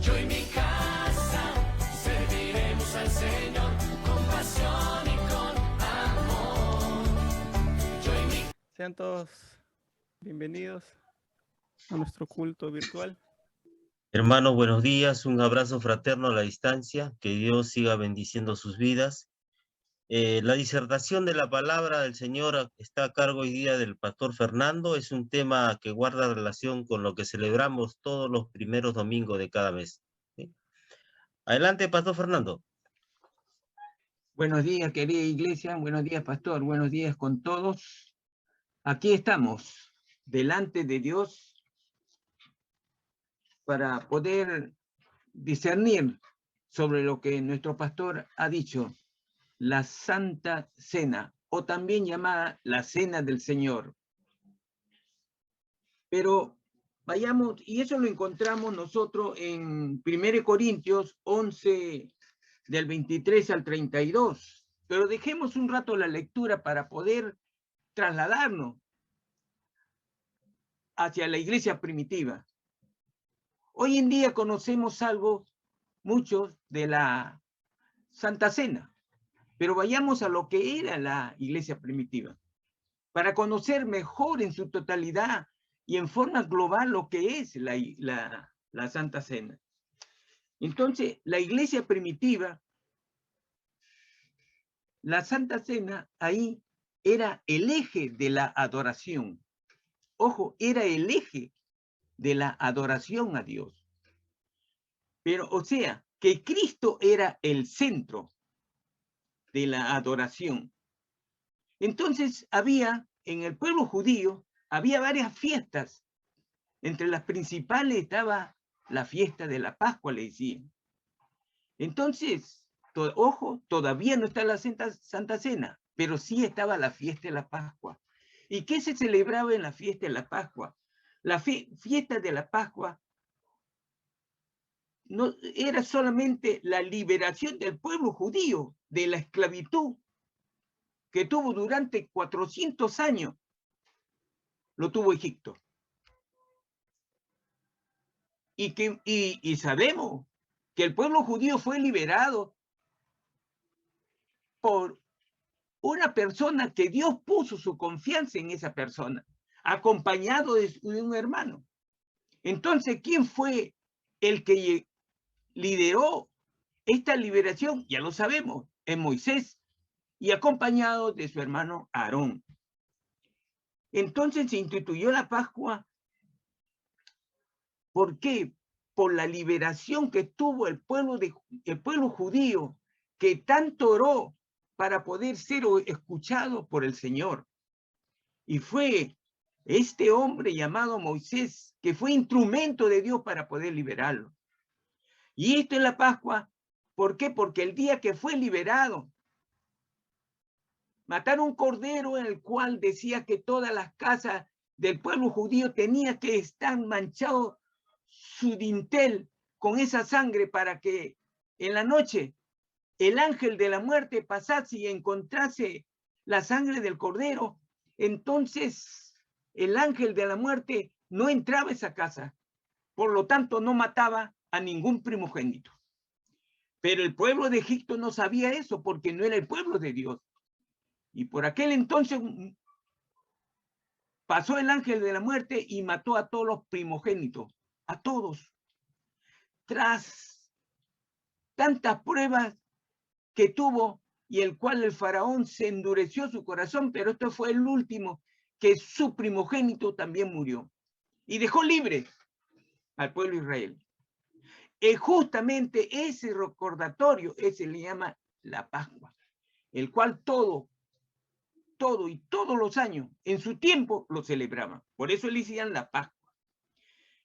Yo y mi casa serviremos al Señor con pasión y con amor. Sean todos bienvenidos a nuestro culto virtual. Hermanos, buenos días, un abrazo fraterno a la distancia, que Dios siga bendiciendo sus vidas. La disertación de la palabra del Señor está a cargo hoy día del pastor Fernando. Es un tema que guarda relación con lo que celebramos todos los primeros domingos de cada mes. ¿Sí? Adelante, pastor Fernando. Buenos días, querida iglesia. Buenos días, pastor. Buenos días con todos. Aquí estamos, delante de Dios, para poder discernir sobre lo que nuestro pastor ha dicho, la Santa Cena, o también llamada la Cena del Señor. Pero vayamos, y eso lo encontramos nosotros en 1 Corintios 11, del 23 al 32. Pero dejemos un rato la lectura para poder trasladarnos hacia la iglesia primitiva. Hoy en día conocemos algo, muchos, de la Santa Cena, pero vayamos a lo que era la iglesia primitiva, para conocer mejor en su totalidad y en forma global lo que es la Santa Cena. Entonces, la iglesia primitiva, la Santa Cena, ahí era el eje de la adoración. Ojo, era el eje de la adoración a Dios. Pero, o sea, que Cristo era el centro de la adoración. Entonces, en el pueblo judío, había varias fiestas. Entre las principales estaba la fiesta de la Pascua, le decían. Entonces, ojo, todavía no está la Santa Cena, pero sí estaba la fiesta de la Pascua. ¿Y qué se celebraba en la fiesta de la Pascua? La fiesta de la Pascua no era solamente la liberación del pueblo judío de la esclavitud que tuvo durante 400 años, lo tuvo Egipto. Y sabemos que el pueblo judío fue liberado por una persona que Dios puso su confianza en esa persona, acompañado de un hermano. Entonces, ¿quién fue el que lideró esta liberación? Ya lo sabemos, es Moisés, y acompañado de su hermano Aarón. Entonces se instituyó la Pascua. ¿Por qué? Por la liberación que tuvo el pueblo judío, que tanto oró para poder ser escuchado por el Señor. Y fue este hombre llamado Moisés, que fue instrumento de Dios para poder liberarlo. Y esto es la Pascua. ¿Por qué? Porque el día que fue liberado, mataron un cordero en el cual decía que todas las casas del pueblo judío tenía que estar manchado su dintel con esa sangre, para que en la noche el ángel de la muerte pasase y encontrase la sangre del cordero. Entonces el ángel de la muerte no entraba a esa casa, por lo tanto no mataba a ningún primogénito. Pero el pueblo de Egipto no sabía eso, porque no era el pueblo de Dios. Y por aquel entonces pasó el ángel de la muerte y mató a todos los primogénitos, a todos. Tras tantas pruebas que tuvo, y el cual el faraón se endureció su corazón, pero esto fue el último, que su primogénito también murió. Y dejó libre al pueblo de Israel. Justamente ese recordatorio, ese le llama la Pascua, el cual todos los años, en su tiempo, lo celebraban. Por eso le decían la Pascua.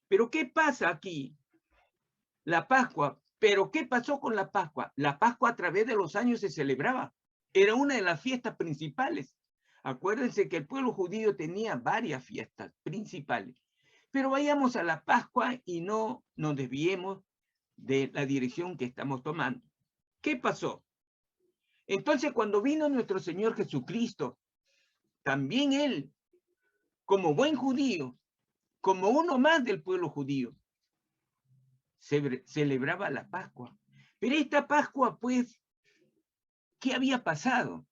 Pero ¿qué pasa aquí? La Pascua. ¿Pero qué pasó con la Pascua? La Pascua a través de los años se celebraba. Era una de las fiestas principales. Acuérdense que el pueblo judío tenía varias fiestas principales. Pero vayamos a la Pascua y no nos desviemos de la dirección que estamos tomando. ¿Qué pasó? Entonces, cuando vino nuestro Señor Jesucristo, también Él, como buen judío, como uno más del pueblo judío, se celebraba la Pascua. Pero esta Pascua, pues, ¿qué había pasado?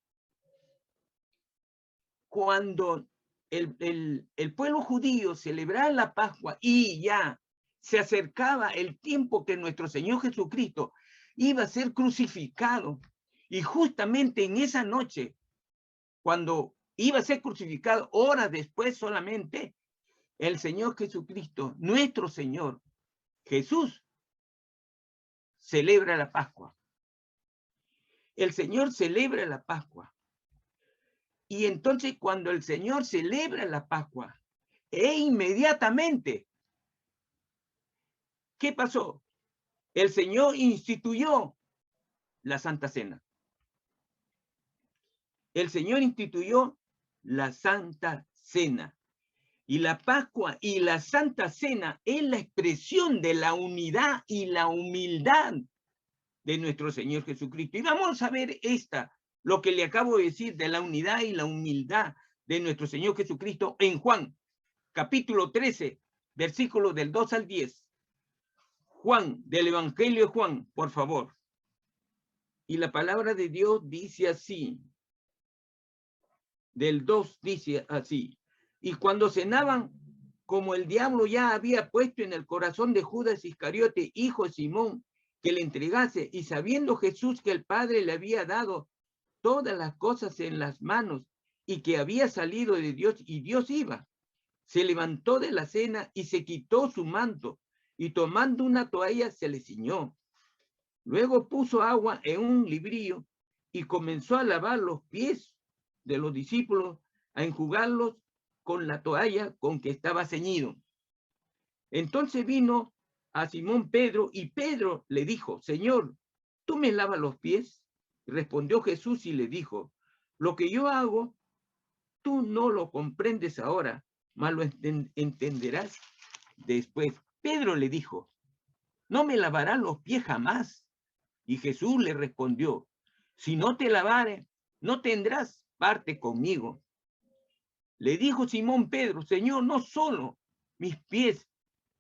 Cuando el pueblo judío celebraba la Pascua y ya se acercaba el tiempo que nuestro Señor Jesucristo iba a ser crucificado, y justamente en esa noche, cuando iba a ser crucificado, horas después solamente, el Señor Jesucristo, nuestro Señor Jesús, celebra la Pascua. El Señor celebra la Pascua. Y entonces cuando el Señor celebra la Pascua, inmediatamente, ¿qué pasó? El Señor instituyó la Santa Cena. El Señor instituyó la Santa Cena. Y la Pascua y la Santa Cena es la expresión de la unidad y la humildad de nuestro Señor Jesucristo. Y vamos a ver lo que le acabo de decir de la unidad y la humildad de nuestro Señor Jesucristo en Juan, capítulo 13, versículos del 2 al 10. Juan, del Evangelio de Juan, por favor. Y la palabra de Dios dice así. Del 2 dice así. Y cuando cenaban, como el diablo ya había puesto en el corazón de Judas Iscariote, hijo de Simón, que le entregase, y sabiendo Jesús que el Padre le había dado todas las cosas en las manos, y que había salido de Dios, y Dios iba, se levantó de la cena y se quitó su manto, y tomando una toalla se le ciñó. Luego puso agua en un librillo y comenzó a lavar los pies de los discípulos, a enjugarlos con la toalla con que estaba ceñido. Entonces vino a Simón Pedro, y Pedro le dijo: Señor, ¿tú me lavas los pies? Respondió Jesús y le dijo: lo que yo hago, tú no lo comprendes ahora, mas lo entenderás después. Pedro le dijo: no me lavarás los pies jamás. Y Jesús le respondió: si no te lavare, no tendrás parte conmigo. Le dijo Simón Pedro: Señor, no solo mis pies,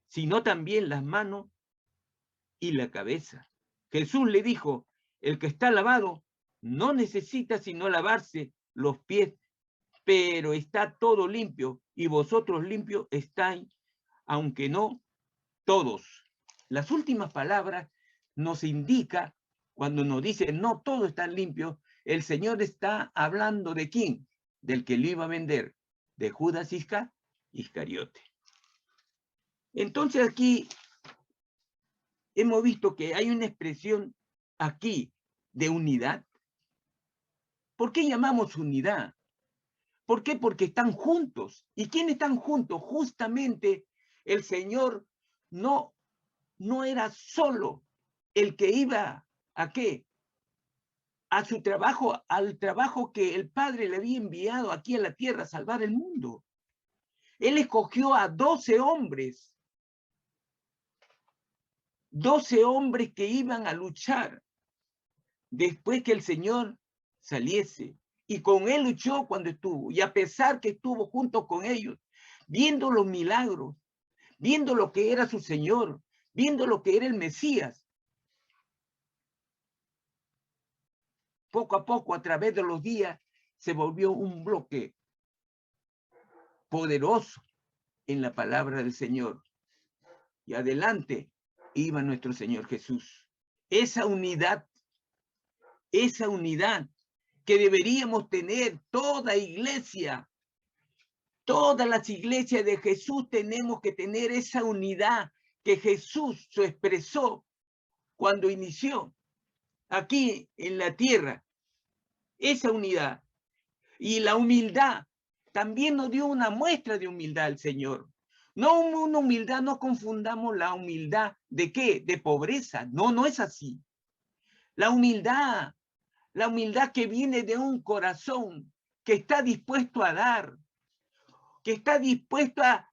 sino también las manos y la cabeza. Jesús le dijo: el que está lavado no necesita sino lavarse los pies, pero está todo limpio, y vosotros limpios estáis, aunque no todos. Las últimas palabras nos indica, cuando nos dice no todos están limpios, el Señor está hablando de quién, del que lo iba a vender, de Judas Iscariote. Entonces aquí hemos visto que hay una expresión aquí de unidad. ¿Por qué llamamos unidad? ¿Por qué? Porque están juntos. ¿Y quiénes están juntos? Justamente el Señor no era solo el que iba ¿a qué? A su trabajo, al trabajo que el Padre le había enviado aquí a la tierra, a salvar el mundo. Él escogió a 12 hombres. 12 hombres que iban a luchar después que el Señor saliese. Y con él luchó cuando estuvo. Y a pesar que estuvo junto con ellos, viendo los milagros, viendo lo que era su Señor, viendo lo que era el Mesías, poco a poco, a través de los días, se volvió un bloque poderoso en la palabra del Señor. Y adelante iba nuestro Señor Jesús. Esa unidad que deberíamos tener toda iglesia, todas las iglesias de Jesús, tenemos que tener esa unidad que Jesús se expresó cuando inició aquí en la tierra. Esa unidad y la humildad, también nos dio una muestra de humildad el Señor. No una humildad, no confundamos la humildad de qué, de pobreza. No, no es así. La humildad que viene de un corazón que está dispuesto a dar, que está dispuesto a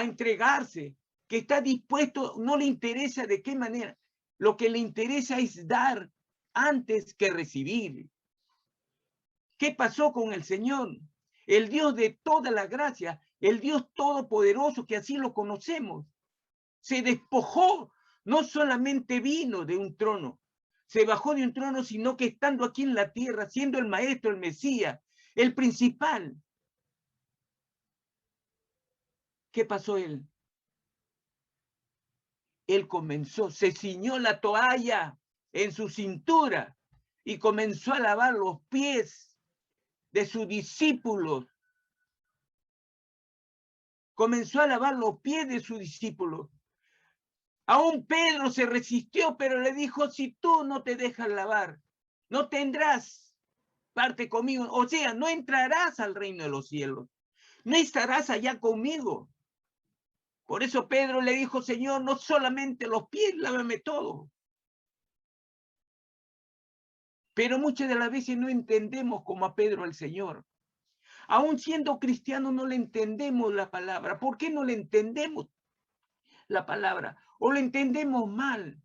entregarse, que está dispuesto, no le interesa de qué manera, lo que le interesa es dar antes que recibir. ¿Qué pasó con el Señor? El Dios de toda la gracia, el Dios todopoderoso, que así lo conocemos, se despojó no solamente vino de un trono, se bajó de un trono, sino que estando aquí en la tierra, siendo el maestro, el Mesías, el principal. ¿Qué pasó él? Él comenzó, se ciñó la toalla en su cintura y comenzó a lavar los pies de sus discípulos. Comenzó a lavar los pies de sus discípulos. Aún Pedro se resistió, pero le dijo, si tú no te dejas lavar, no tendrás parte conmigo. O sea, no entrarás al reino de los cielos. No estarás allá conmigo. Por eso Pedro le dijo, Señor, no solamente los pies, lávame todo. Pero muchas de las veces no entendemos como a Pedro el Señor. Aún siendo cristianos no le entendemos la palabra. ¿Por qué no le entendemos la palabra? O lo entendemos mal.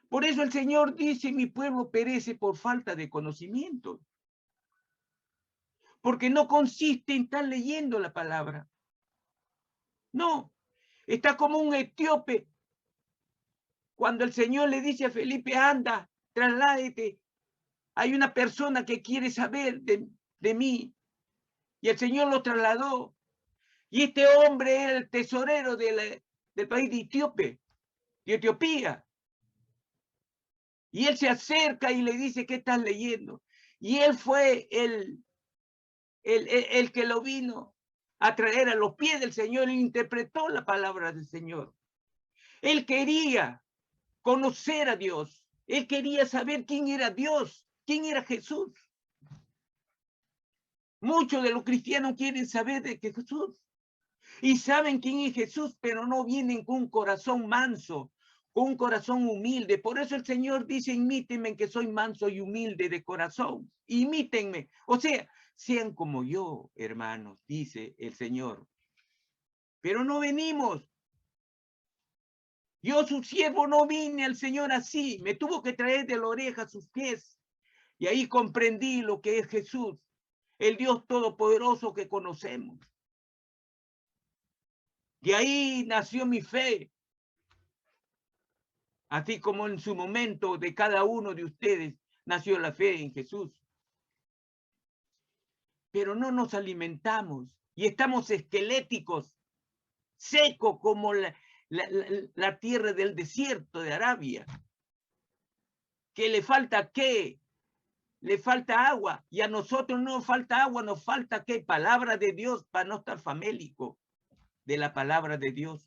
Por eso el Señor dice, mi pueblo perece por falta de conocimiento. Porque no consiste en estar leyendo la palabra. No, está como un etíope. Cuando el Señor le dice a Felipe, anda, trasládete. Hay una persona que quiere saber de mí. Y el Señor lo trasladó. Y este hombre era el tesorero del país de Etiopía. Y él se acerca y le dice, ¿qué estás leyendo? Y él fue el que lo vino a traer a los pies del Señor e interpretó la palabra del Señor. Él quería conocer a Dios. Él quería saber quién era Dios, quién era Jesús. Muchos de los cristianos quieren saber de Jesús y saben quién es Jesús, pero no vienen con un corazón manso, con un corazón humilde. Por eso el Señor dice, imítenme que soy manso y humilde de corazón. Imítenme. O sea, sean como yo, hermanos, dice el Señor. Pero no venimos. Yo, su siervo, no vine al Señor así. Me tuvo que traer de la oreja a sus pies. Y ahí comprendí lo que es Jesús, el Dios todopoderoso que conocemos. De ahí nació mi fe. Así como en su momento de cada uno de ustedes nació la fe en Jesús. Pero no nos alimentamos y estamos esqueléticos, secos como la tierra del desierto de Arabia. Que le falta ¿qué? Le falta agua. Y a nosotros no nos falta agua, nos falta ¿qué? Palabra de Dios para no estar famélico de la palabra de Dios.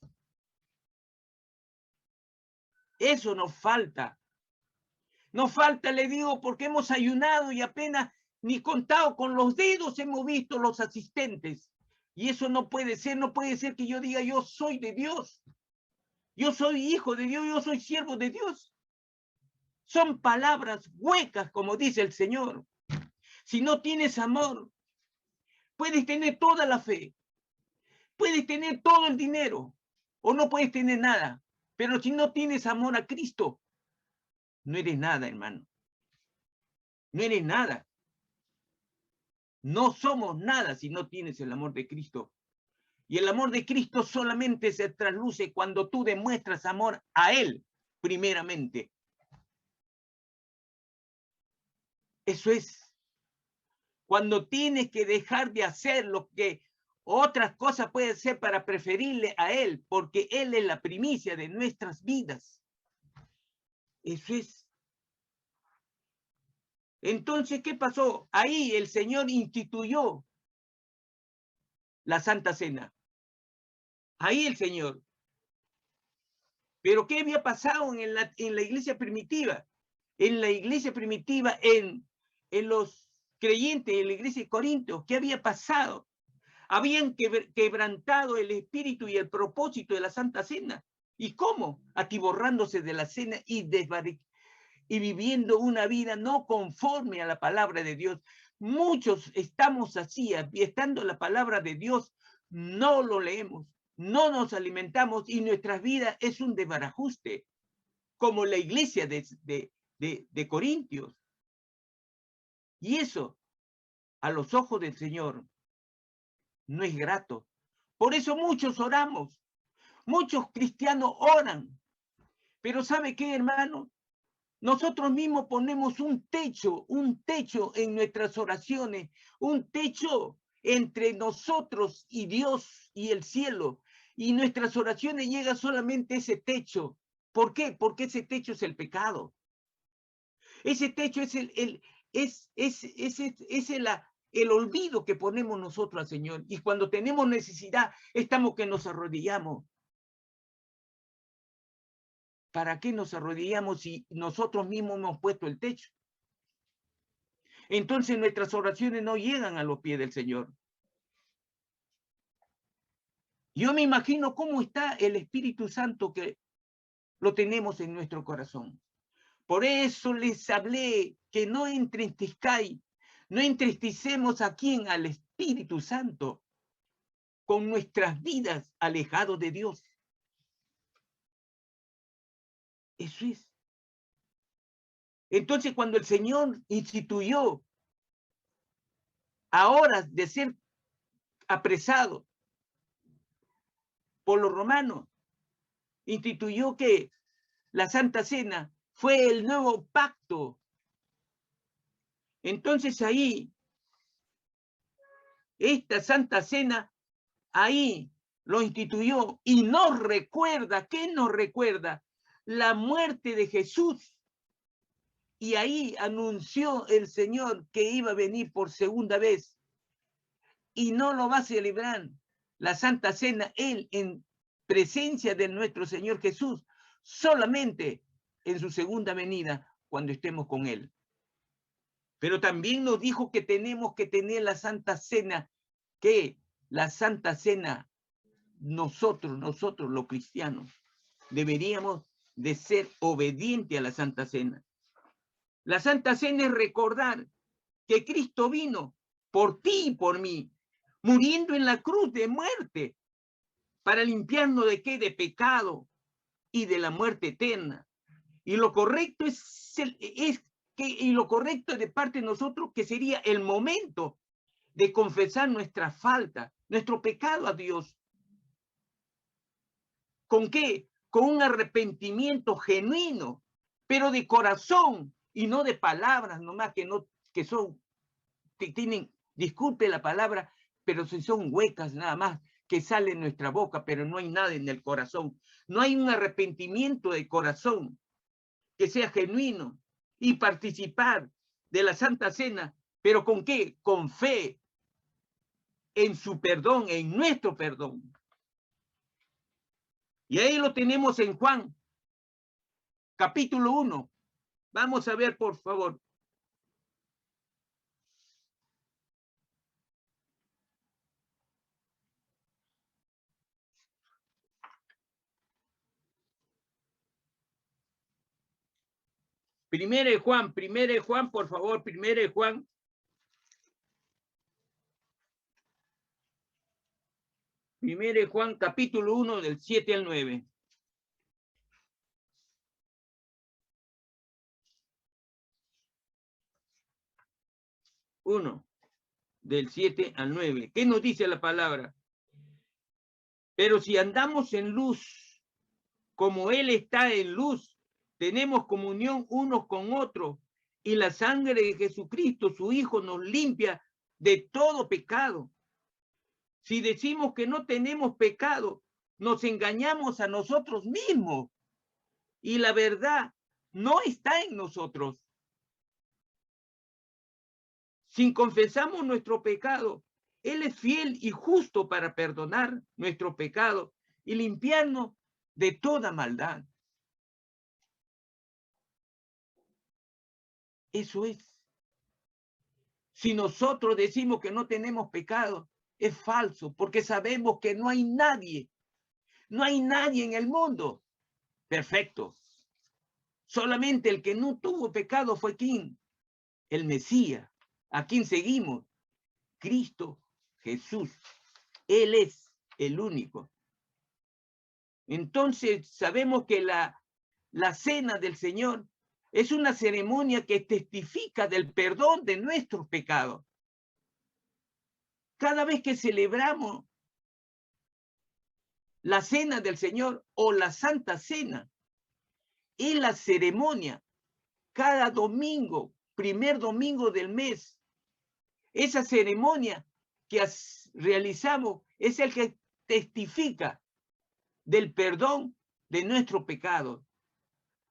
Eso nos falta. Nos falta, le digo, porque hemos ayunado y apenas ni contado con los dedos hemos visto los asistentes. Y eso no puede ser que yo diga yo soy de Dios. Yo soy hijo de Dios, yo soy siervo de Dios. Son palabras huecas, como dice el Señor. Si no tienes amor, puedes tener toda la fe, puedes tener todo el dinero, o no puedes tener nada. Pero si no tienes amor a Cristo, no eres nada, hermano. No eres nada. No somos nada si no tienes el amor de Cristo. Y el amor de Cristo solamente se trasluce cuando tú demuestras amor a Él, primeramente. Eso es. Cuando tienes que dejar de hacer lo que otras cosas pueden ser para preferirle a Él, porque Él es la primicia de nuestras vidas. Eso es. Entonces, ¿qué pasó? Ahí el Señor instituyó la Santa Cena. Ahí el Señor. Pero ¿qué había pasado en la iglesia primitiva? En la iglesia primitiva, en los creyentes de la iglesia de Corintios, ¿qué había pasado? Habían quebrantado el espíritu y el propósito de la Santa Cena. ¿Y cómo? Atiborrándose de la cena y viviendo una vida no conforme a la palabra de Dios. Muchos estamos así, estando la palabra de Dios, no lo leemos, no nos alimentamos y nuestra vida es un desbarajuste, como la iglesia de Corintios. Y eso, a los ojos del Señor, no es grato. Por eso muchos oramos, muchos cristianos oran, Pero ¿sabe qué, hermano? Nosotros mismos ponemos un techo en nuestras oraciones, un techo entre nosotros y Dios y el cielo. Y nuestras oraciones llega solamente a ese techo. ¿Por qué? Porque ese techo es el pecado. Ese techo es el olvido que ponemos nosotros al Señor. Y cuando tenemos necesidad, estamos que nos arrodillamos. ¿Para qué nos arrodillamos si nosotros mismos hemos puesto el techo? Entonces nuestras oraciones no llegan a los pies del Señor. Yo me imagino cómo está el Espíritu Santo que lo tenemos en nuestro corazón. Por eso les hablé que no entristezcáis, no entristecemos a quién, al Espíritu Santo, con nuestras vidas alejados de Dios. Eso es. Entonces, cuando el Señor instituyó a horas de ser apresado por los romanos, instituyó que la Santa Cena fue el nuevo pacto. Entonces ahí, esta Santa Cena, ahí lo instituyó y nos recuerda, ¿qué nos recuerda? La muerte de Jesús. Y ahí anunció el Señor que iba a venir por segunda vez. Y no lo va a celebrar la Santa Cena, Él en presencia de nuestro Señor Jesús, solamente en su segunda venida, cuando estemos con Él. Pero también nos dijo que tenemos que tener la Santa Cena, que la Santa Cena, nosotros los cristianos, deberíamos de ser obedientes a la Santa Cena. La Santa Cena es recordar que Cristo vino por ti y por mí, muriendo en la cruz de muerte, para limpiarnos de qué, de pecado y de la muerte eterna. Y lo correcto y lo correcto de parte de nosotros, que sería el momento de confesar nuestra falta, nuestro pecado a Dios. ¿Con qué? Con un arrepentimiento genuino, pero de corazón y no de palabras nomás que tienen, disculpe la palabra, pero si son huecas nada más que salen en nuestra boca, pero no hay nada en el corazón. No hay un arrepentimiento de corazón que sea genuino y participar de la Santa Cena, pero ¿con qué? Con fe en su perdón, en nuestro perdón. Y ahí lo tenemos en Juan, capítulo 1. Vamos a ver, por favor. Primero de Juan, por favor, primero de Juan. Primero de Juan, capítulo 1, del 7 al 9. Del 7 al 9. ¿Qué nos dice la palabra? Pero si andamos en luz, como Él está en luz, tenemos comunión unos con otros, y la sangre de Jesucristo, su Hijo, nos limpia de todo pecado. Si decimos que no tenemos pecado, nos engañamos a nosotros mismos, y la verdad no está en nosotros. Si confesamos nuestro pecado, Él es fiel y justo para perdonar nuestro pecado y limpiarnos de toda maldad. Eso es. Si nosotros decimos que no tenemos pecado, es falso, porque sabemos que no hay nadie en el mundo perfecto. Solamente el que no tuvo pecado fue ¿quién? El Mesías. ¿A quién seguimos? Cristo Jesús. Él es el único. Entonces sabemos que la cena del Señor es una ceremonia que testifica del perdón de nuestros pecados. Cada vez que celebramos la cena del Señor o la Santa Cena, es la ceremonia. Cada domingo, primer domingo del mes, esa ceremonia que realizamos es el que testifica del perdón de nuestro pecado.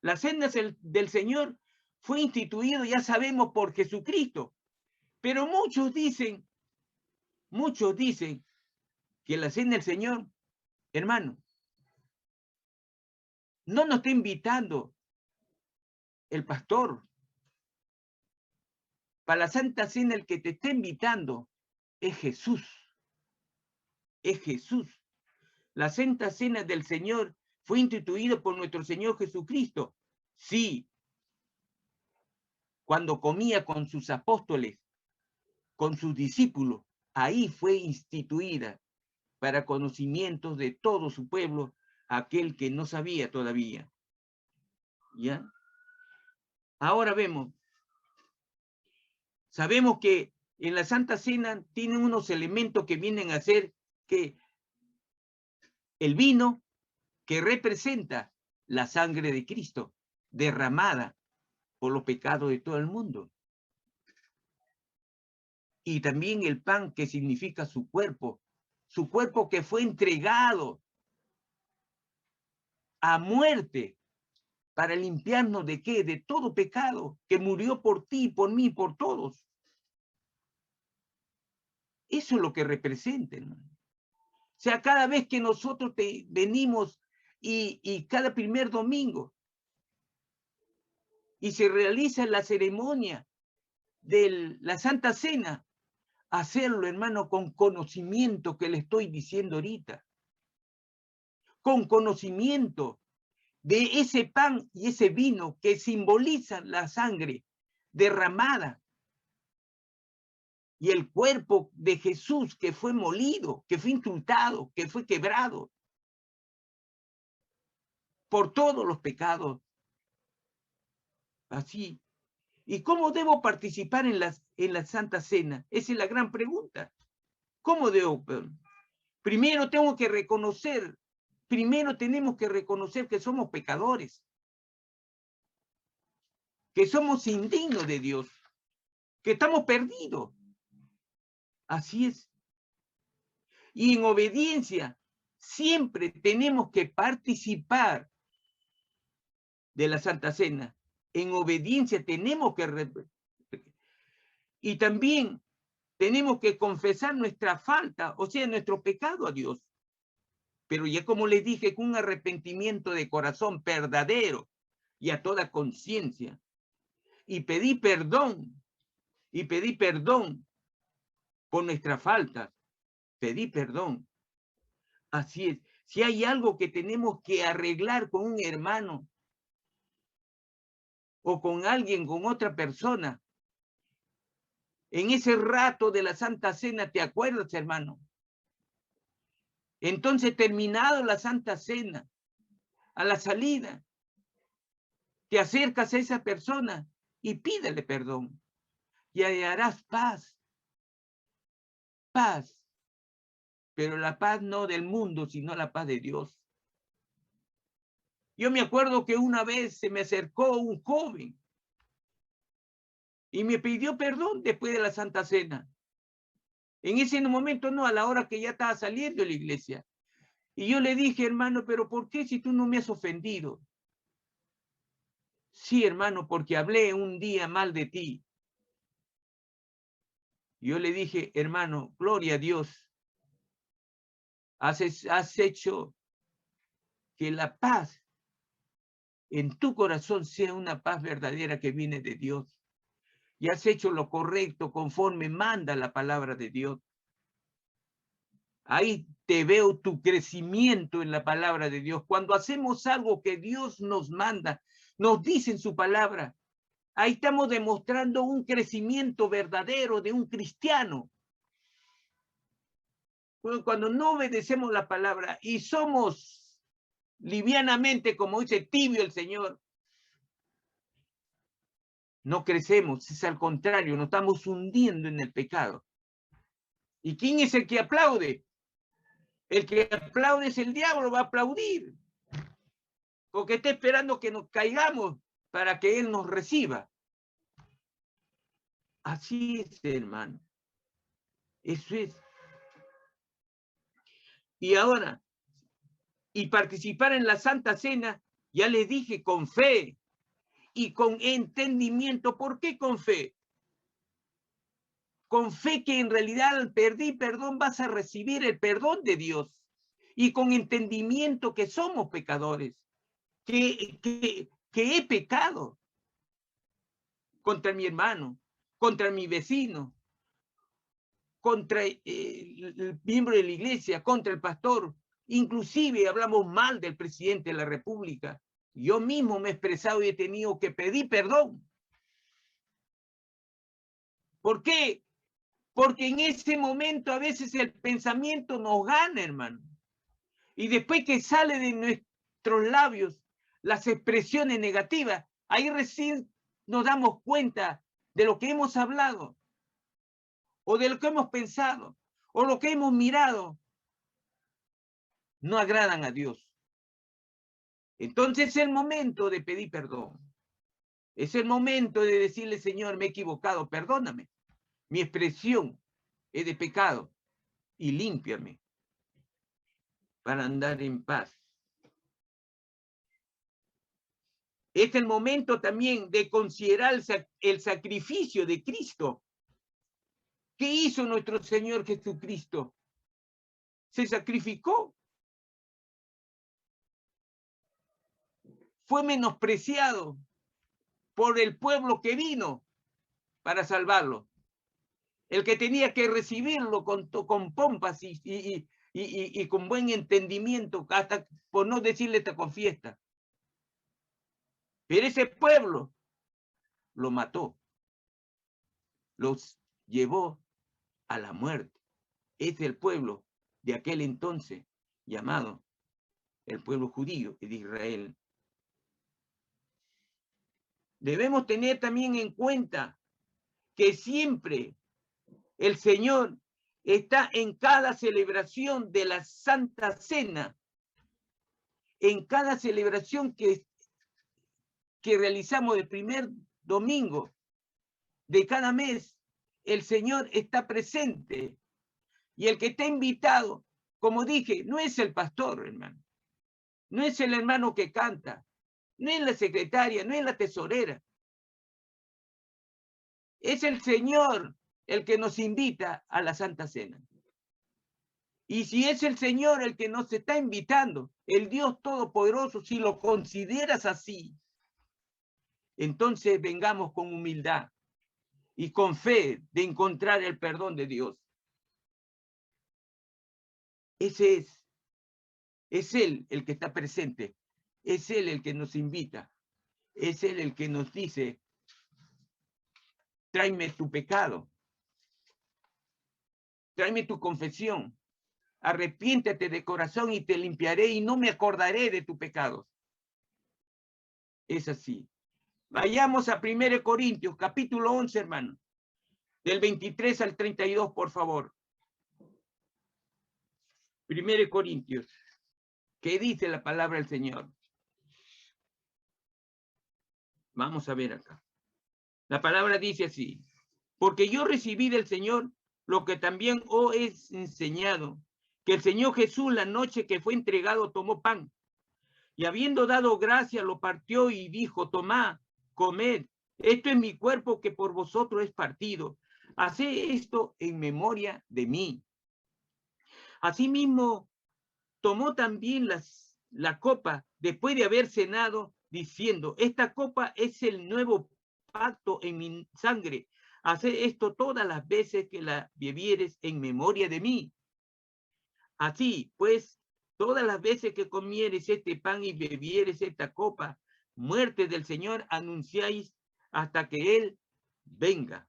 La cena del Señor fue instituido, ya sabemos, por Jesucristo. Pero muchos dicen que la cena del Señor, hermano, no nos está invitando el pastor. Para la Santa Cena el que te está invitando es Jesús. Es Jesús. La Santa Cena del Señor fue instituida por nuestro Señor Jesucristo. Sí. Cuando comía con sus apóstoles, con sus discípulos, ahí fue instituida para conocimientos de todo su pueblo, aquel que no sabía todavía. ¿Ya? Ahora sabemos que en la Santa Cena tienen unos elementos que vienen a ser que el vino, que representa la sangre de Cristo, derramada por los pecados de todo el mundo. Y también el pan, que significa su cuerpo que fue entregado a muerte para limpiarnos ¿de qué? De todo pecado, que murió por ti, por mí, por todos. Eso es lo que representa, ¿no? O sea, cada vez que nosotros venimos y cada primer domingo y se realiza la ceremonia de la Santa Cena, hacerlo, hermano, con conocimiento que le estoy diciendo ahorita. Con conocimiento de ese pan y ese vino que simbolizan la sangre derramada y el cuerpo de Jesús que fue molido, que fue insultado, que fue quebrado por todos los pecados. Así. ¿Y cómo debo participar en la Santa Cena? Esa es la gran pregunta. ¿Cómo debo? Primero tenemos que reconocer que somos pecadores, que somos indignos de Dios, que estamos perdidos. Así es. Y en obediencia siempre tenemos que participar de la Santa Cena. En obediencia tenemos que... Y también tenemos que confesar nuestra falta, o sea, nuestro pecado a Dios. Pero ya como les dije, con un arrepentimiento de corazón verdadero y a toda conciencia. Y pedí perdón por nuestra falta. Pedí perdón. Así es. Si hay algo que tenemos que arreglar con un hermano o con alguien, con otra persona, en ese rato de la Santa Cena, ¿te acuerdas, hermano? Entonces, terminado la Santa Cena, a la salida, te acercas a esa persona y pídele perdón. Y hallarás paz. Paz. Pero la paz no del mundo, sino la paz de Dios. Yo me acuerdo que una vez se me acercó un joven y me pidió perdón después de la Santa Cena. En ese momento no, a la hora que ya estaba saliendo de la iglesia. Y yo le dije, hermano, pero ¿por qué si tú no me has ofendido? Sí, hermano, porque hablé un día mal de ti. Yo le dije, hermano, gloria a Dios. Has hecho que la paz en tu corazón sea una paz verdadera que viene de Dios. Y has hecho lo correcto conforme manda la palabra de Dios. Ahí te veo tu crecimiento en la palabra de Dios. Cuando hacemos algo que Dios nos manda, nos dice en su palabra, ahí estamos demostrando un crecimiento verdadero de un cristiano. Cuando no obedecemos la palabra y somos livianamente, como dice, tibio el Señor, no crecemos, es al contrario, nos estamos hundiendo en el pecado. ¿Y quién es el que aplaude? El que aplaude es el diablo, va a aplaudir. porque está esperando que nos caigamos para que Él nos reciba. Así es, hermano. Eso es. Y ahora, y participar en la Santa Cena, ya les dije, con fe y con entendimiento. ¿Por qué con fe? Con fe que en realidad al pedir perdón vas a recibir el perdón de Dios. Y con entendimiento que somos pecadores, que he pecado contra mi hermano, contra mi vecino, contra el miembro de la iglesia, contra el pastor. Inclusive hablamos mal del presidente de la República. Yo mismo me he expresado y he tenido que pedir perdón. ¿Por qué? Porque en ese momento a veces el pensamiento nos gana, hermano. Y después que sale de nuestros labios las expresiones negativas, ahí recién nos damos cuenta de lo que hemos hablado, o de lo que hemos pensado, o lo que hemos mirado, no agradan a Dios. Entonces es el momento de pedir perdón. Es el momento de decirle, Señor, me he equivocado, perdóname. Mi expresión es de pecado y límpiame para andar en paz. Es el momento también de considerar el sacrificio de Cristo. ¿Qué hizo nuestro Señor Jesucristo? Se sacrificó. Fue menospreciado por el pueblo que vino para salvarlo. El que tenía que recibirlo con pompas y con buen entendimiento, hasta por no decirle con fiesta. Pero ese pueblo lo mató, los llevó a la muerte. Es el pueblo de aquel entonces llamado el pueblo judío de Israel. Debemos tener también en cuenta que siempre el Señor está en cada celebración de la Santa Cena, en cada celebración que realizamos el primer domingo de cada mes, el Señor está presente. Y el que está invitado, como dije, no es el pastor, hermano. No es el hermano que canta. No es la secretaria, no es la tesorera. Es el Señor el que nos invita a la Santa Cena. Y si es el Señor el que nos está invitando, el Dios Todopoderoso, si lo consideras así, entonces vengamos con humildad y con fe de encontrar el perdón de Dios. Ese es Él el que está presente, es Él el que nos invita, es Él el que nos dice, tráeme tu pecado, tráeme tu confesión, arrepiéntete de corazón y te limpiaré y no me acordaré de tus pecados. Es así. Vayamos a 1 Corintios, capítulo 11, hermano, del 23 al 32, por favor. 1 Corintios, ¿qué dice la palabra del Señor? Vamos a ver acá. La palabra dice así: porque yo recibí del Señor lo que también os he enseñado, que el Señor Jesús, la noche que fue entregado, tomó pan, y habiendo dado gracia, lo partió y dijo: tomad, comed, esto es mi cuerpo que por vosotros es partido. Haced esto en memoria de mí. Asimismo, tomó también la copa después de haber cenado, diciendo: esta copa es el nuevo pacto en mi sangre. Haced esto todas las veces que la bebieres en memoria de mí. Así pues, todas las veces que comieres este pan y bebieres esta copa, muerte del Señor anunciáis hasta que Él venga.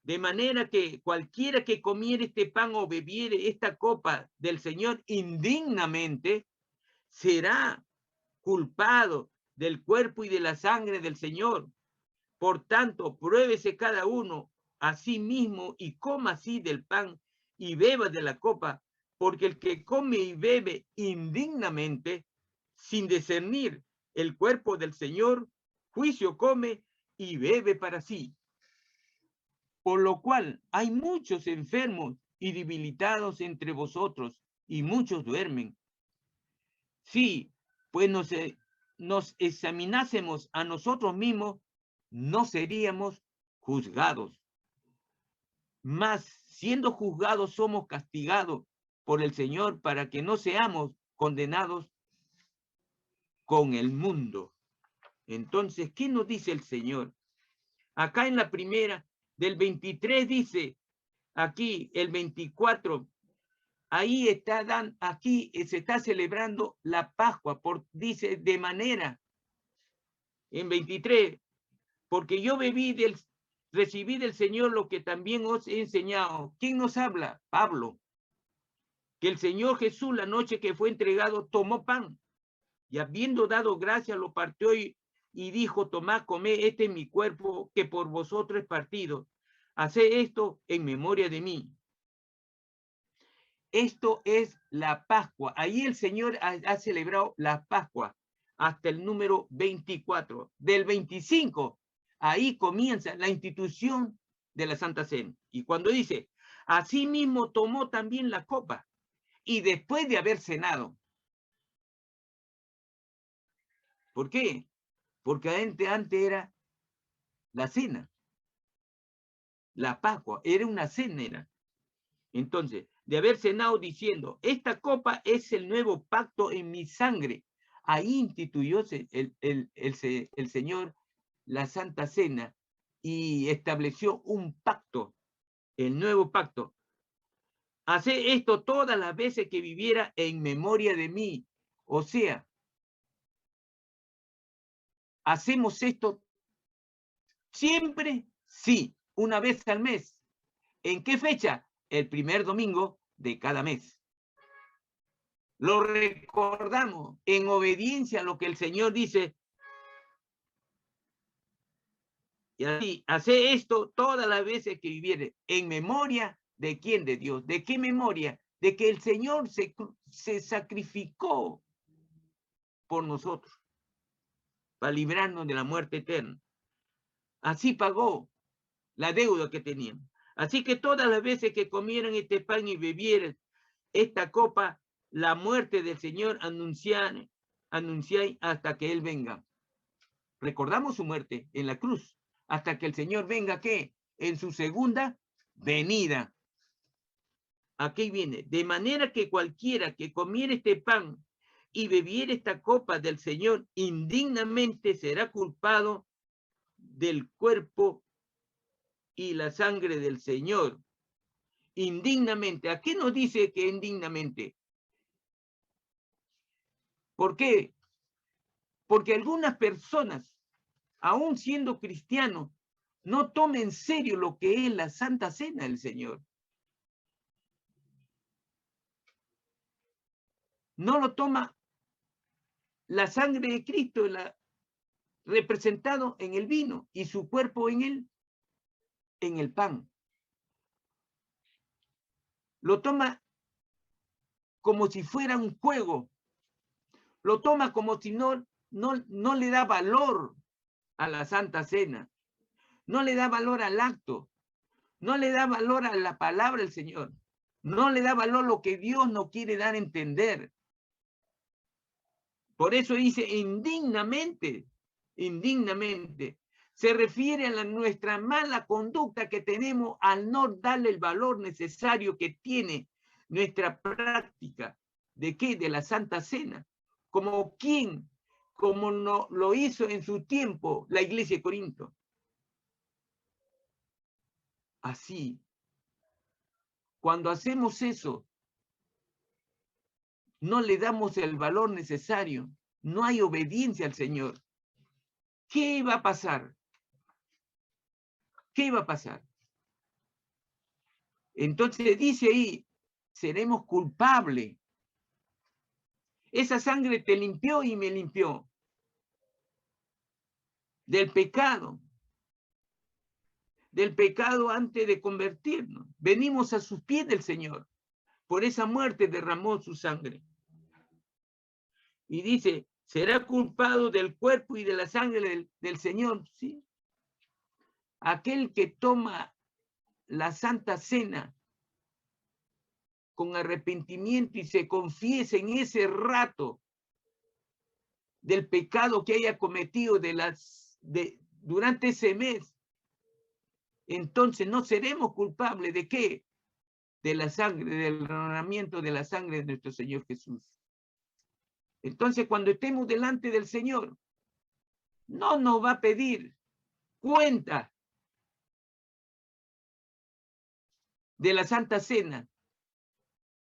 De manera que cualquiera que comiere este pan o bebiere esta copa del Señor indignamente, será culpado del cuerpo y de la sangre del Señor. Por tanto, pruébese cada uno a sí mismo y coma así del pan y beba de la copa, porque el que come y bebe indignamente sin discernir el cuerpo del Señor, juicio come y bebe para sí. Por lo cual hay muchos enfermos y debilitados entre vosotros, y muchos duermen. Sí, pues nos examinásemos a nosotros mismos, no seríamos juzgados. Mas siendo juzgados somos castigados por el Señor para que no seamos condenados con el mundo. Entonces, ¿qué nos dice el Señor? Acá en la primera, del 23 dice, aquí el 24, ahí aquí se está celebrando la Pascua, dice de manera, en 23, porque yo recibí del Señor lo que también os he enseñado. ¿Quién nos habla? Pablo. Que el Señor Jesús, la noche que fue entregado, tomó pan, y habiendo dado gracias, lo partió y dijo, tomad, comed, este es mi cuerpo, que por vosotros es partido. Haced esto en memoria de mí. Esto es la Pascua. Ahí el Señor ha celebrado la Pascua hasta el número 24. Del 25, ahí comienza la institución de la Santa Cena. Y cuando dice, asimismo tomó también la copa, y después de haber cenado. ¿Por qué? Porque antes era la cena. La Pascua era una cena. Era. Entonces, de haber cenado diciendo, esta copa es el nuevo pacto en mi sangre. Ahí instituyó el Señor la Santa Cena y estableció un pacto, el nuevo pacto. Haced esto todas las veces que viviera en memoria de mí. O sea, ¿hacemos esto siempre? Sí, una vez al mes. ¿En qué fecha? El primer domingo de cada mes. Lo recordamos en obediencia a lo que el Señor dice. Y así, hace esto todas las veces que viviere en memoria de quién, de Dios. ¿De qué memoria? De que el Señor se sacrificó por nosotros para librarnos de la muerte eterna. Así pagó la deuda que teníamos. Así que todas las veces que comieran este pan y bebieran esta copa, la muerte del Señor anunciáis hasta que Él venga. Recordamos su muerte en la cruz, hasta que el Señor venga, ¿qué? En su segunda venida. Aquí viene, de manera que cualquiera que comiera este pan y bebiera esta copa del Señor indignamente será culpado del cuerpo y la sangre del Señor. Indignamente. ¿A qué nos dice que indignamente? ¿Por qué? Porque algunas personas, aún siendo cristianos, no toman en serio lo que es la Santa Cena del Señor. No lo toma la sangre de Cristo, representado en el vino, y su cuerpo en el pan. Lo toma como si fuera un juego. Lo toma como si no le da valor a la Santa Cena. No le da valor al acto. No le da valor a la palabra del Señor. No le da valor lo que Dios no quiere dar a entender. Por eso dice indignamente, indignamente. Se refiere a nuestra mala conducta que tenemos al no darle el valor necesario que tiene nuestra práctica. ¿De qué? De la Santa Cena. Como no lo hizo en su tiempo la iglesia de Corinto. Así, cuando hacemos eso, no le damos el valor necesario, no hay obediencia al Señor. ¿Qué va a pasar? ¿Qué va a pasar? Entonces dice ahí, seremos culpables. Esa sangre te limpió y me limpió del pecado antes de convertirnos. Venimos a sus pies del Señor. Por esa muerte derramó su sangre. Y dice, será culpado del cuerpo y de la sangre del Señor, ¿sí? Aquel que toma la Santa Cena con arrepentimiento y se confiesa en ese rato del pecado que haya cometido durante ese mes, entonces no seremos culpables ¿de qué? De la sangre, del derramamiento de la sangre de nuestro Señor Jesús. Entonces, cuando estemos delante del Señor, no nos va a pedir cuenta de la Santa Cena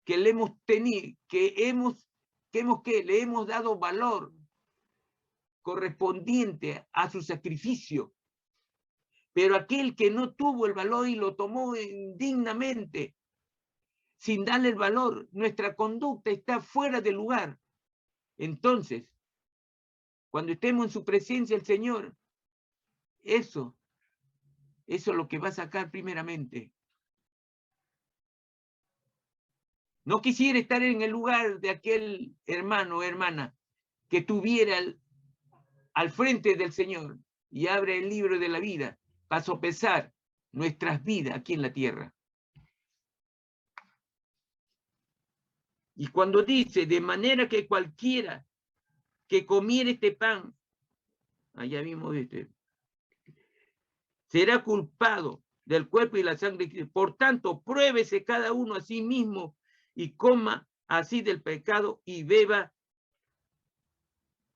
que le hemos tenido, le hemos dado valor correspondiente a su sacrificio. Pero aquel que no tuvo el valor y lo tomó indignamente, sin darle el valor, nuestra conducta está fuera de lugar. Entonces, cuando estemos en su presencia el Señor, eso es lo que va a sacar primeramente. No quisiera estar en el lugar de aquel hermano o hermana que tuviera al frente del Señor y abre el libro de la vida para sopesar nuestras vidas aquí en la tierra. Y cuando dice, de manera que cualquiera que comiera este pan, allá vimos será culpado del cuerpo y la sangre. Por tanto, pruébese cada uno a sí mismo y coma así del pecado y beba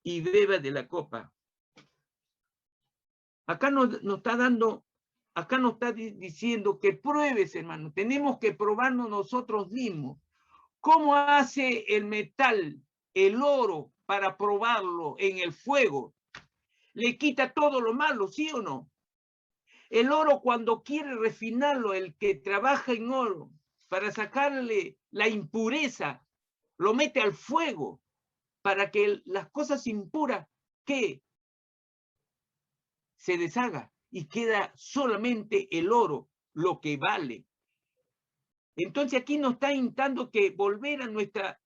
de la copa. Acá nos está diciendo que pruebes, hermano. Tenemos que probarnos nosotros mismos. ¿Cómo hace el metal, el oro, para probarlo en el fuego? Le quita todo lo malo, ¿sí o no? El oro, cuando quiere refinarlo, el que trabaja en oro, para sacarle la impureza, lo mete al fuego, para que las cosas impuras, ¿qué? Se deshaga y queda solamente el oro, lo que vale. Entonces aquí nos está invitando que volver a nuestra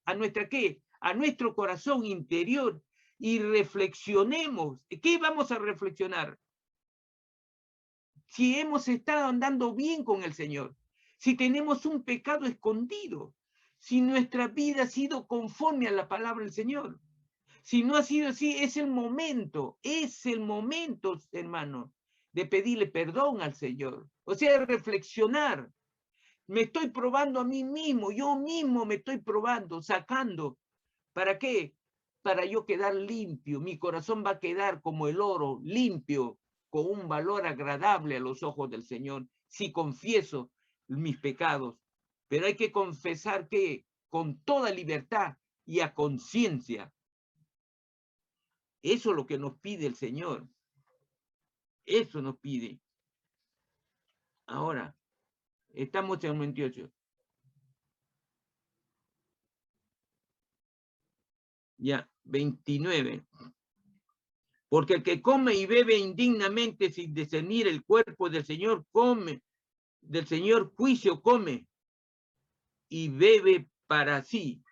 ¿qué? A nuestro corazón interior y reflexionemos. ¿Qué vamos a reflexionar? Si hemos estado andando bien con el Señor, si tenemos un pecado escondido, si nuestra vida ha sido conforme a la palabra del Señor. Si no ha sido así, es el momento, hermano, de pedirle perdón al Señor. O sea, reflexionar. Me estoy probando a mí mismo, yo mismo me estoy probando, sacando. ¿Para qué? Para yo quedar limpio. Mi corazón va a quedar como el oro, limpio, con un valor agradable a los ojos del Señor, si confieso mis pecados. Pero hay que confesar que con toda libertad y a conciencia. Eso es lo que nos pide el Señor. Eso nos pide. Ahora, estamos en 28. Ya, 29. Porque el que come y bebe indignamente sin discernir el cuerpo del Señor, del Señor juicio come y bebe para sí.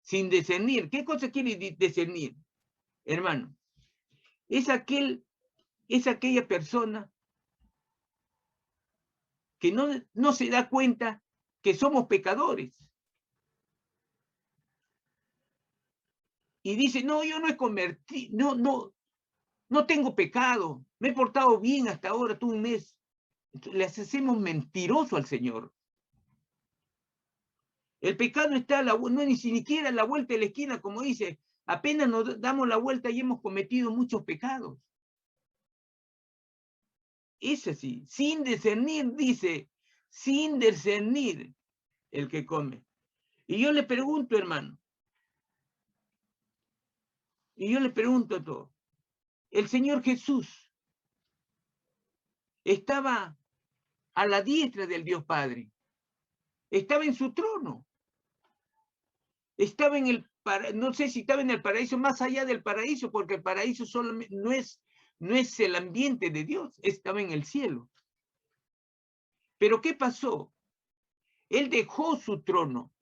Sin discernir. ¿Qué cosa quiere discernir, hermano? Es aquella persona que no se da cuenta que somos pecadores. Y dice, no, yo no he convertido, no tengo pecado, me he portado bien hasta ahora, tú un mes. Entonces, le hacemos mentiroso al Señor. El pecado está no es ni siquiera a la vuelta de la esquina, como dice, apenas nos damos la vuelta y hemos cometido muchos pecados. Es así, sin discernir, dice, sin discernir el que come. Y yo le pregunto, hermano, a todos, el Señor Jesús estaba a la diestra del Dios Padre, estaba en su trono, estaba en no sé si estaba en el paraíso, más allá del paraíso, porque el paraíso solamente no es el ambiente de Dios, estaba en el cielo. Pero ¿qué pasó? Él dejó su trono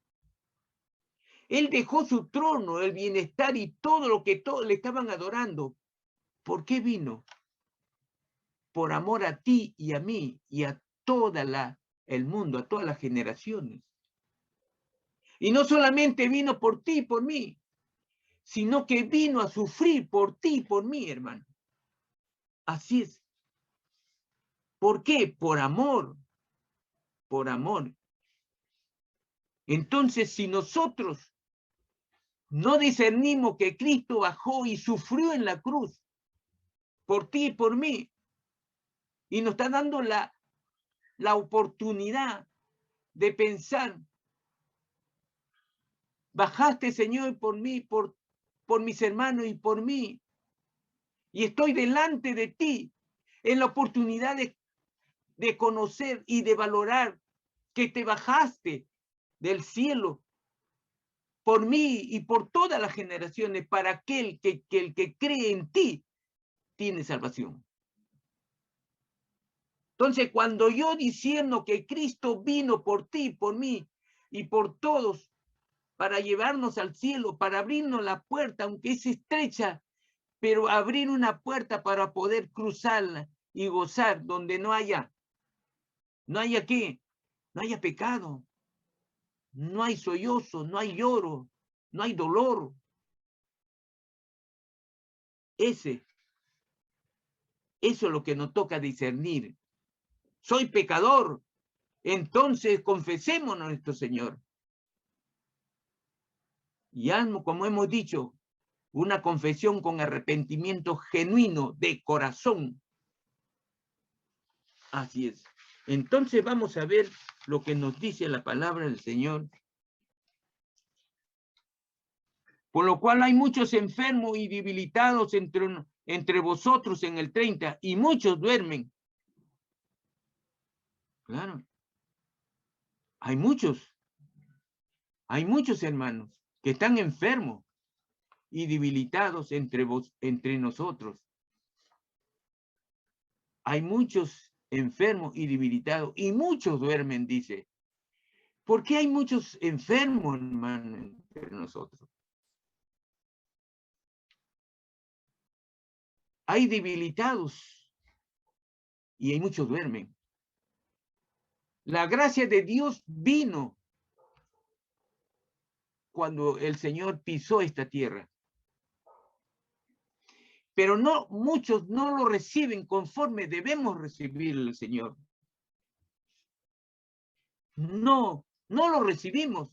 Él dejó su trono, el bienestar y todo lo que todos le estaban adorando. ¿Por qué vino? Por amor a ti y a mí y a toda el mundo, a todas las generaciones. Y no solamente vino por ti y por mí, sino que vino a sufrir por ti y por mí, hermano. Así es. ¿Por qué? Por amor. Por amor. Entonces, si nosotros no discernimos que Cristo bajó y sufrió en la cruz por ti y por mí, y nos está dando la oportunidad de pensar, bajaste, Señor, por mí, por mis hermanos y por mí, y estoy delante de ti en la oportunidad de conocer y de valorar que te bajaste del cielo por mí y por todas las generaciones, para aquel que el que cree en ti tiene salvación. Entonces, cuando yo diciendo que Cristo vino por ti, por mí y por todos, para llevarnos al cielo, para abrirnos la puerta, aunque es estrecha, pero abrir una puerta para poder cruzarla y gozar donde no haya qué, no haya pecado, no hay sollozo, no hay lloro, no hay dolor. Eso es lo que nos toca discernir. Soy pecador, entonces confesemos a nuestro Señor. Y como hemos dicho, una confesión con arrepentimiento genuino de corazón. Así es. Entonces vamos a ver lo que nos dice la palabra del Señor. Por lo cual hay muchos enfermos y debilitados entre vosotros en el 30, y muchos duermen. Claro. Hay muchos hermanos que están enfermos y debilitados entre nosotros. Hay muchos enfermos y debilitados, y muchos duermen, dice. ¿Por qué hay muchos enfermos, hermano, entre nosotros? Hay debilitados y hay muchos duermen. La gracia de Dios vino cuando el Señor pisó esta tierra. Pero muchos no lo reciben conforme debemos recibir el Señor. No lo recibimos.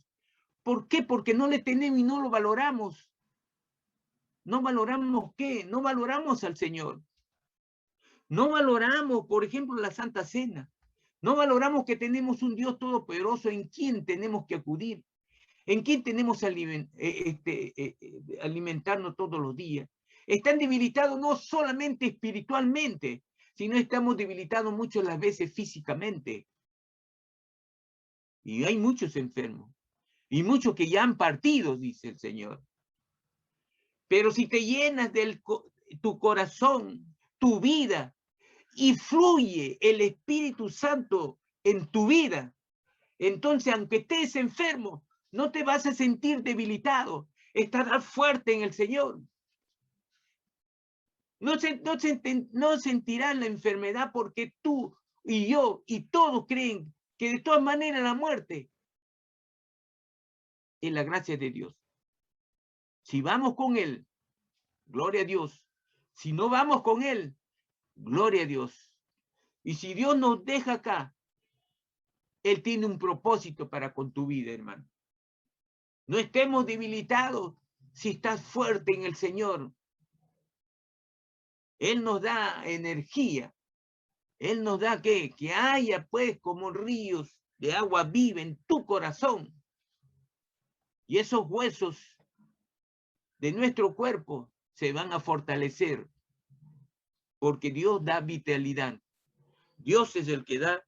¿Por qué? Porque no le tenemos y no lo valoramos. ¿No valoramos qué? No valoramos al Señor. No valoramos, por ejemplo, la Santa Cena. No valoramos que tenemos un Dios todopoderoso en quien tenemos que acudir, en quien tenemos que alimentarnos todos los días. Están debilitados no solamente espiritualmente, sino estamos debilitados muchas las veces físicamente. Y hay muchos enfermos, y muchos que ya han partido, dice el Señor. Pero si te llenas tu corazón, tu vida, y fluye el Espíritu Santo en tu vida, entonces aunque estés enfermo, no te vas a sentir debilitado, estarás fuerte en el Señor. No sentirás la enfermedad, porque tú y yo y todos creen que de todas maneras la muerte es la gracia de Dios. Si vamos con Él, gloria a Dios. Si no vamos con Él, gloria a Dios. Y si Dios nos deja acá, Él tiene un propósito para con tu vida, hermano. No estemos debilitados si estás fuerte en el Señor. Él nos da energía. Él nos da que haya pues como ríos de agua viva en tu corazón. Y esos huesos de nuestro cuerpo se van a fortalecer. Porque Dios da vitalidad. Dios es el que da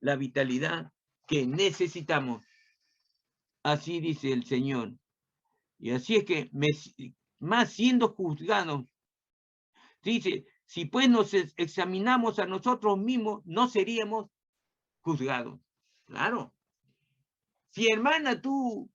la vitalidad que necesitamos. Así dice el Señor. Y así es que, más siendo juzgados, dice, si pues nos examinamos a nosotros mismos, no seríamos juzgados. Claro. Si, hermana, tú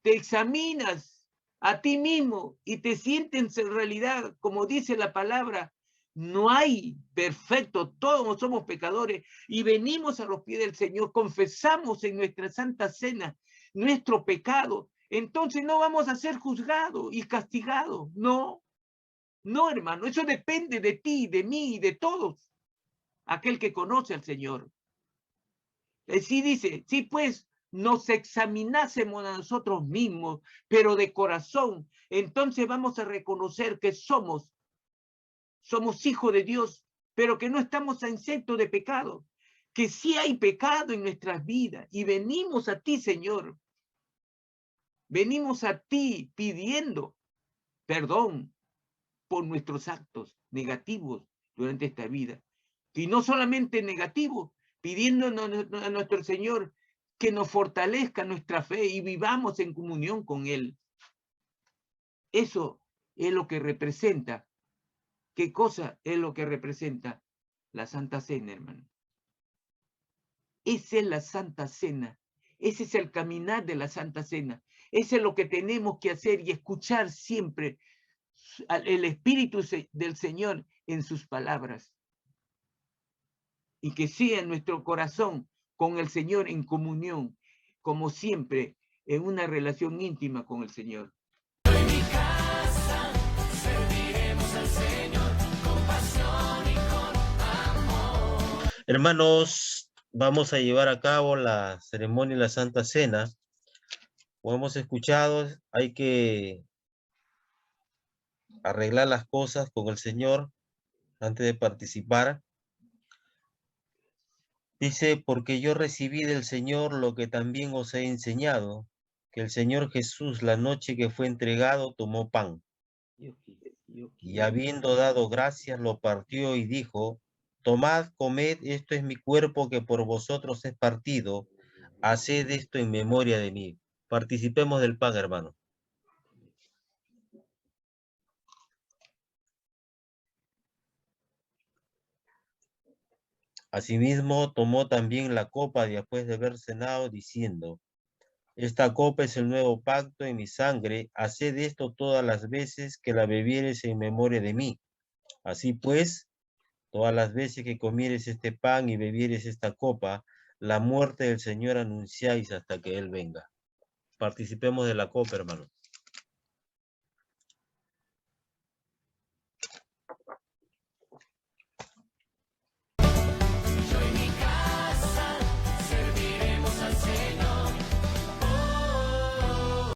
te examinas a ti mismo y te sientes en realidad, como dice la palabra, no hay perfecto, todos somos pecadores y venimos a los pies del Señor, confesamos en nuestra Santa Cena nuestro pecado, entonces no vamos a ser juzgados y castigados, no, no, hermano, eso depende de ti, de mí y de todos, aquel que conoce al Señor. Sí dice, sí pues, nos examinásemos a nosotros mismos, pero de corazón, entonces vamos a reconocer que somos hijos de Dios, pero que no estamos exentos de pecado, que sí hay pecado en nuestras vidas y venimos a ti, Señor. Venimos a ti pidiendo perdón por nuestros actos negativos durante esta vida. Y no solamente negativos, pidiendo a nuestro Señor que nos fortalezca nuestra fe y vivamos en comunión con Él. Eso es lo que representa. ¿Qué cosa es lo que representa la Santa Cena, hermano? Esa es la Santa Cena. Ese es el caminar de la Santa Cena. Ese es lo que tenemos que hacer y escuchar siempre el Espíritu del Señor en sus palabras. Y que sea nuestro corazón con el Señor en comunión, como siempre, en una relación íntima con el Señor. En mi casa serviremos al Señor con pasión y con amor. Hermanos, vamos a llevar a cabo la ceremonia de la Santa Cena. Como hemos escuchado, hay que arreglar las cosas con el Señor antes de participar. Dice, porque yo recibí del Señor lo que también os he enseñado, que el Señor Jesús, la noche que fue entregado, tomó pan, y habiendo dado gracias, lo partió y dijo, tomad, comed, esto es mi cuerpo que por vosotros es partido, haced esto en memoria de mí. Participemos del pan, hermano. Asimismo, tomó también la copa después de haber cenado, diciendo, esta copa es el nuevo pacto en mi sangre, haced esto todas las veces que la bebieres en memoria de mí. Así pues, todas las veces que comieres este pan y bebieres esta copa, la muerte del Señor anunciáis hasta que Él venga. Participemos de la copa, hermano.